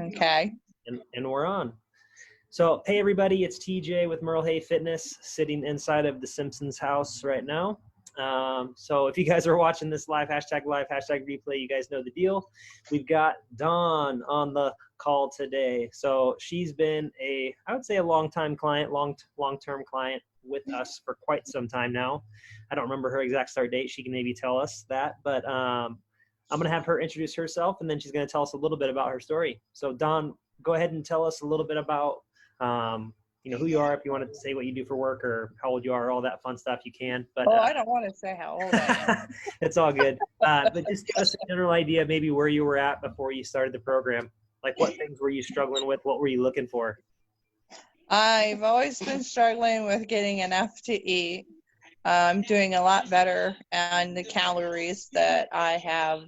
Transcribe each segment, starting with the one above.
Okay. And we're on. So, hey everybody, it's TJ with Merle Hay Fitness, sitting inside of the Simpsons house right now. So if you guys are watching this live, hashtag replay, you guys know the deal. We've got Dawn on the call today. So she's been I would say a long-time client, long-term client with us for quite some time now. I don't remember her exact start date. She can maybe tell us that, but I'm going to have her introduce herself, and then she's going to tell us a little bit about her story. So Dawn, go ahead and tell us a little bit about who you are. If you want to say what you do for work or how old you are, all that fun stuff, you can. But I don't want to say how old I am. It's all good. But just give us a general idea, maybe where you were at before you started the program. Like, what things were you struggling with? What were you looking for? I've always been struggling with getting enough to eat. I'm doing a lot better on the calories that I have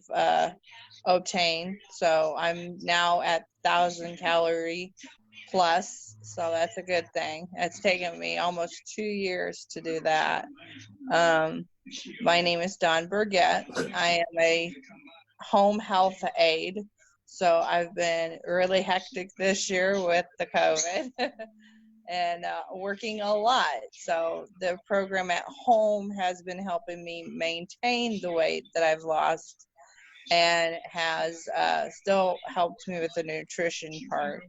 obtained. So I'm now at 1,000 calorie plus. So that's a good thing. It's taken me almost 2 years to do that. My name is Dawn Burgett. I am a home health aide. So I've been really hectic this year with the COVID and working a lot. So the program at home has been helping me maintain the weight that I've lost and has still helped me with the nutrition part.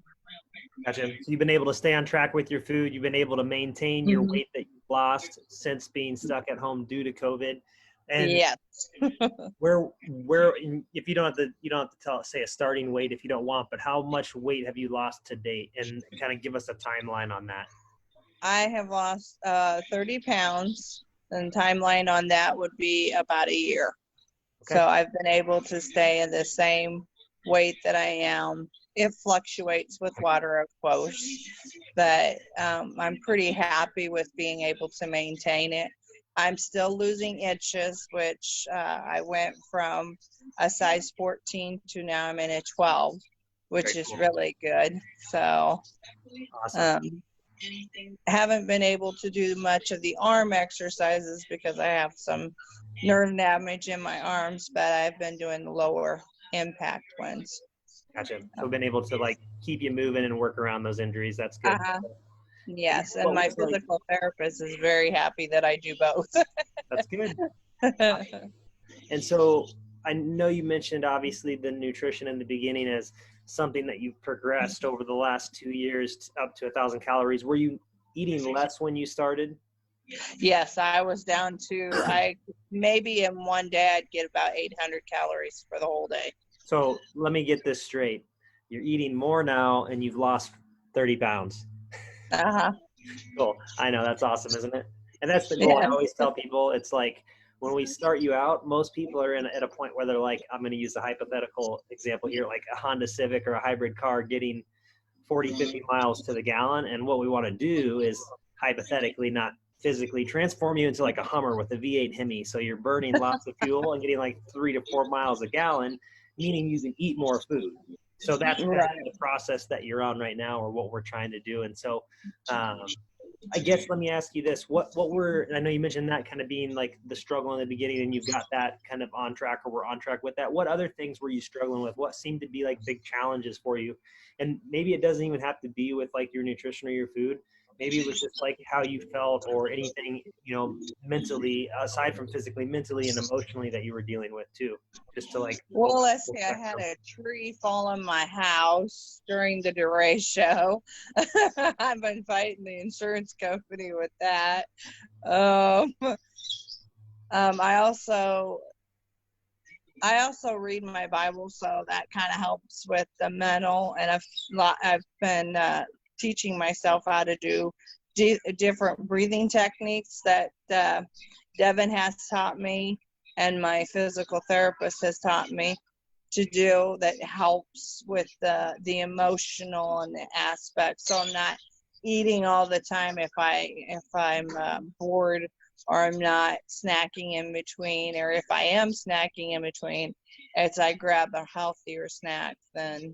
Gotcha. So you've been able to stay on track with your food. You've been able to maintain your weight that you've lost since being stuck at home due to COVID. And yes. where if you don't have to say a starting weight if you don't want, but how much weight have you lost to date, and kind of give us a timeline on that? I have lost 30 pounds, and timeline on that would be about a year. Okay. So I've been able to stay in the same weight that I am. It fluctuates with water, of course, but I'm pretty happy with being able to maintain it. I'm still losing inches, which I went from a size 14 to now I'm in a 12, which is really good. So awesome. Haven't been able to do much of the arm exercises because I have some nerve damage in my arms, but I've been doing the lower impact ones. Gotcha. So I've been able to keep you moving and work around those injuries. That's good. Yes, and my physical therapist is very happy that I do both. That's good. And so I know you mentioned obviously the nutrition in the beginning as something that you've progressed over the last 2 years up to 1,000 calories. Were you eating less when you started? Yes, I was down to maybe in one day I'd get about 800 calories for the whole day. So let me get this straight. You're eating more now and you've lost 30 pounds. Cool. I know, that's awesome, isn't it? And that's the goal. Yeah. I always tell people, it's like when we start you out, most people are at a point where they're like, I'm going to use a hypothetical example here, like a Honda Civic or a hybrid car getting 40, 50 miles to the gallon. And what we want to do is hypothetically, not physically, transform you into like a Hummer with a V8 Hemi. So you're burning lots of fuel and getting like 3 to 4 miles a gallon, meaning you can eat more food. So that's kind of the process that you're on right now, or what we're trying to do. And so I guess let me ask you this. I know you mentioned that kind of being like the struggle in the beginning, and you've got that kind of on track, or we're on track with that. What other things were you struggling with? What seemed to be like big challenges for you? And maybe it doesn't even have to be with like your nutrition or your food. Maybe it was just like how you felt, or anything, mentally, aside from physically, mentally and emotionally, that you were dealing with too. Just to like. Well, let's see. I had a tree fall on my house during the DeRay show. I've been fighting the insurance company with that. I also read my Bible, so that kind of helps with the mental. And I've been teaching myself how to do different breathing techniques that Devin has taught me and my physical therapist has taught me to do, that helps with the emotional and the aspects. So I'm not eating all the time if I'm bored, or I'm not snacking in between, or if I am snacking in between, as I grab a healthier snack, then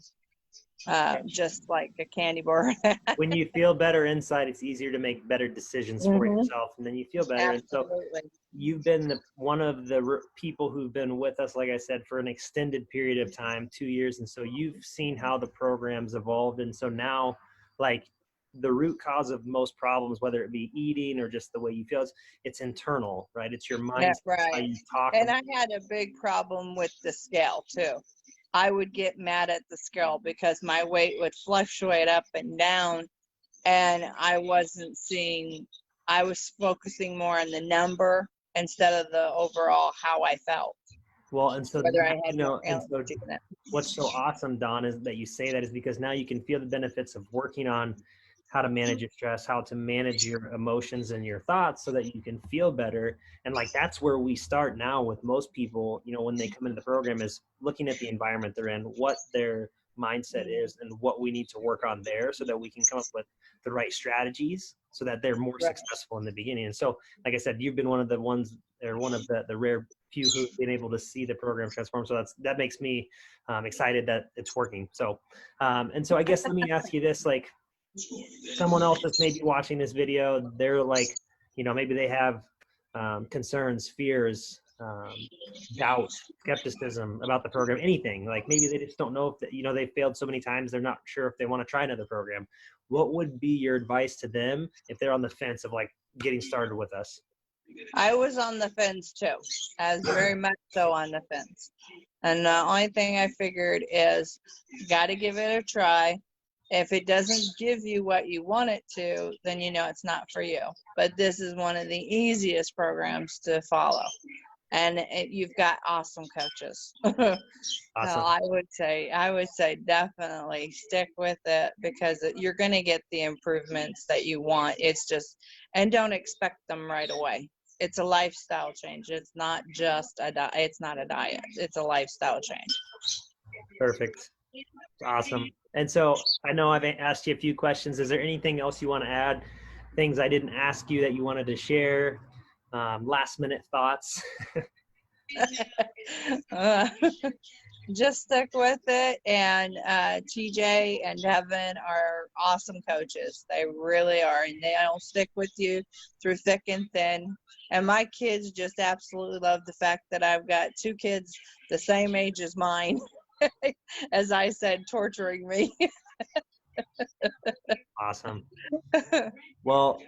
just like a candy bar. When you feel better inside, it's easier to make better decisions for yourself, and then you feel better. Absolutely. And so you've been one of the people who've been with us, like I said, for an extended period of time, 2 years. And so you've seen how the program's evolved. And so now, like, the root cause of most problems, whether it be eating or just the way you feel, it's internal, right? It's your mindset, right. how you talk. And I had a big problem with the scale too. I would get mad at the scale because my weight would fluctuate up and down, and I was focusing more on the number instead of the overall how I felt. Well, and so, whether I had what's so awesome, Dawn, is that you say that is because now you can feel the benefits of working on how to manage your stress, how to manage your emotions and your thoughts so that you can feel better. And like, that's where we start now with most people, when they come into the program, is looking at the environment they're in, what their mindset is, and what we need to work on there so that we can come up with the right strategies so that they're more successful in the beginning. And so, like I said, you've been one of the ones, or one of the rare few who've been able to see the program transform. So that makes me excited that it's working. So, and so I guess let me ask you this, like, someone else that's maybe watching this video, they're like, maybe they have concerns, fears, doubt, skepticism about the program, anything. Like maybe they just don't know if they failed so many times, they're not sure if they want to try another program. What would be your advice to them if they're on the fence of like getting started with us? I was on the fence too. I was very much so on the fence. And the only thing I figured is you got to give it a try. If it doesn't give you what you want it to, then it's not for you. But this is one of the easiest programs to follow. And you've got awesome coaches. Awesome. So I would say definitely stick with it because you're going to get the improvements that you want. It's just, and don't expect them right away. It's a lifestyle change. It's not just it's not a diet. It's a lifestyle change. Perfect. Awesome. And so I know I've asked you a few questions. Is there anything else you want to add? Things I didn't ask you that you wanted to share? Last minute thoughts? Just stick with it. And TJ and Devin are awesome coaches. They really are. And they'll stick with you through thick and thin. And my kids just absolutely love the fact that I've got 2 kids the same age as mine. As I said, torturing me. Awesome. Well,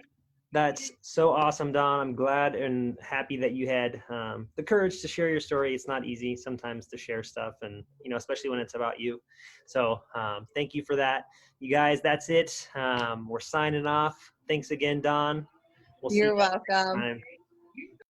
that's so awesome, Dawn. I'm glad and happy that you had the courage to share your story. It's not easy sometimes to share stuff, and especially when it's about you. So thank you for that. You guys, that's it. We're signing off. Thanks again, Dawn. You're welcome.